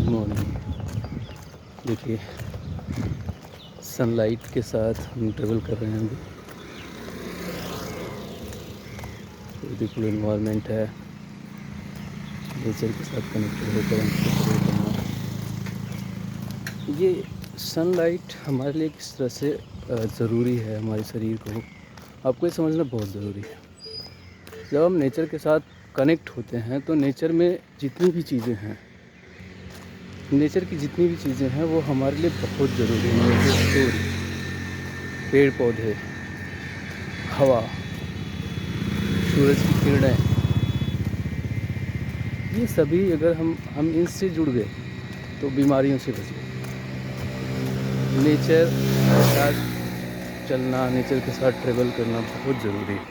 Morning. देखिए sunlight के साथ हम ट्रेवल कर रहे हैं अभी। ब्यूटीफुल इन्वायरमेंट है, नेचर के साथ कनेक्टेड होकर हमको ट्रेवल करना है। ये सनलाइट हमारे लिए किस तरह से ज़रूरी है हमारे शरीर को, आपको ये समझना बहुत ज़रूरी है। जब हम नेचर के साथ कनेक्ट होते हैं तो नेचर में जितनी भी चीज़ें हैं, नेचर की जितनी भी चीज़ें हैं वो हमारे लिए बहुत ज़रूरी हैं। जैसे सूर्य, पेड़ पौधे, हवा, सूरज की किरणें, ये सभी अगर हम इनसे जुड़ गए तो बीमारियों से बच गए। नेचर के साथ चलना, नेचर के साथ ट्रेवल करना बहुत ज़रूरी है।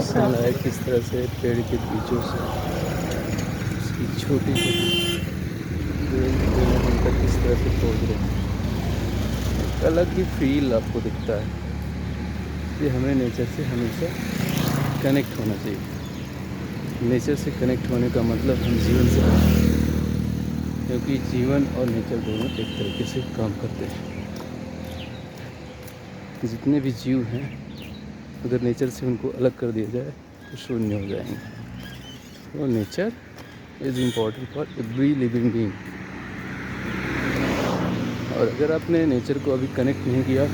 सनलाइट किस तरह से पेड़ के बीचों से उसकी छोटी छोटी दोनों हम तक किस तरह से पहुँच रहे हैं, एक अलग ही फील आपको दिखता है। ये हमें नेचर से हमेशा कनेक्ट होना चाहिए। नेचर से कनेक्ट होने का मतलब हम जीवन से कनेक्ट होते हैं, क्योंकि जीवन और नेचर दोनों एक तरीके से काम करते हैं। जितने भी जीव हैं अगर नेचर से उनको अलग कर दिया जाए तो शून्य हो जाएंगे। तो nature is important for every living being. और अगर आपने नेचर को अभी कनेक्ट नहीं किया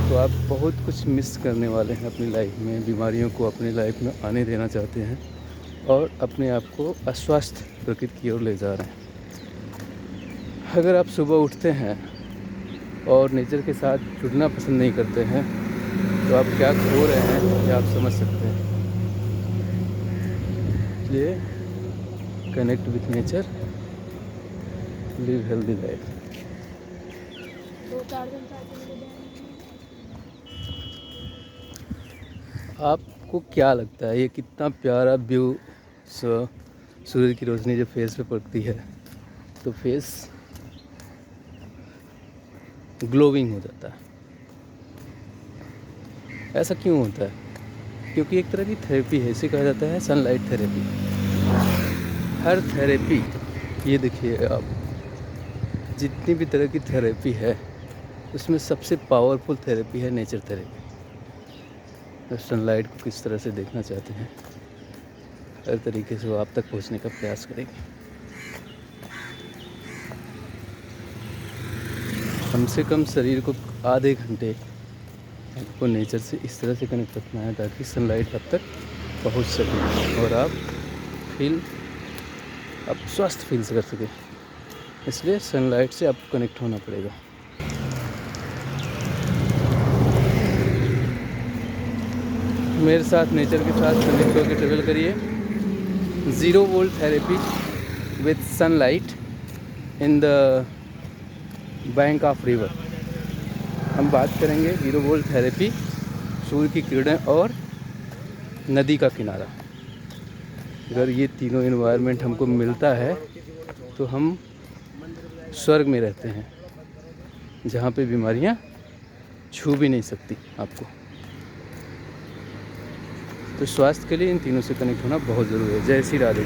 तो आप बहुत कुछ मिस करने वाले हैं अपनी लाइफ में। बीमारियों को अपनी लाइफ में आने देना चाहते हैं और अपने आप को अस्वस्थ प्रकृति की ओर ले जा रहे हैं। अगर आप सुबह उठते हैं और नेचर के साथ जुड़ना पसंद नहीं करते हैं तो आप क्या खो रहे हैं ये आप समझ सकते हैं। इसलिए connect with nature, live healthy life. आपको क्या लगता है ये कितना प्यारा व्यू, सूर्य की रोशनी जब फेस पे पड़ती है तो फेस ग्लोविंग हो जाता है। ऐसा क्यों होता है? क्योंकि एक तरह की थेरेपी है, इसे कहा जाता है सनलाइट थेरेपी। हर थेरेपी, ये देखिए आप, जितनी भी तरह की थेरेपी है उसमें सबसे पावरफुल थेरेपी है नेचर थेरेपी। तो सनलाइट को किस तरह से देखना चाहते हैं, हर तरीके से वो आप तक पहुंचने का प्रयास करेंगे। कम से कम शरीर को आधे घंटे आपको नेचर से इस तरह से कनेक्ट रखना है ताकि सनलाइट आप तक पहुंच सके और आप स्वस्थ फील कर सके। इसलिए सनलाइट से आपको कनेक्ट होना पड़ेगा। मेरे साथ नेचर के साथ कनेक्ट होकर ट्रेवल करिए। 0 volt therapy with sunlight in the bank of river. हम बात करेंगे 0 वोल्ट थेरेपी, सूर्य की किरणें और नदी का किनारा। अगर ये तीनों इन्वायरमेंट हमको मिलता है तो हम स्वर्ग में रहते हैं, जहाँ पे बीमारियाँ छू भी नहीं सकती आपको। तो स्वास्थ्य के लिए इन तीनों से कनेक्ट होना बहुत ज़रूरी है। जय श्री राधे।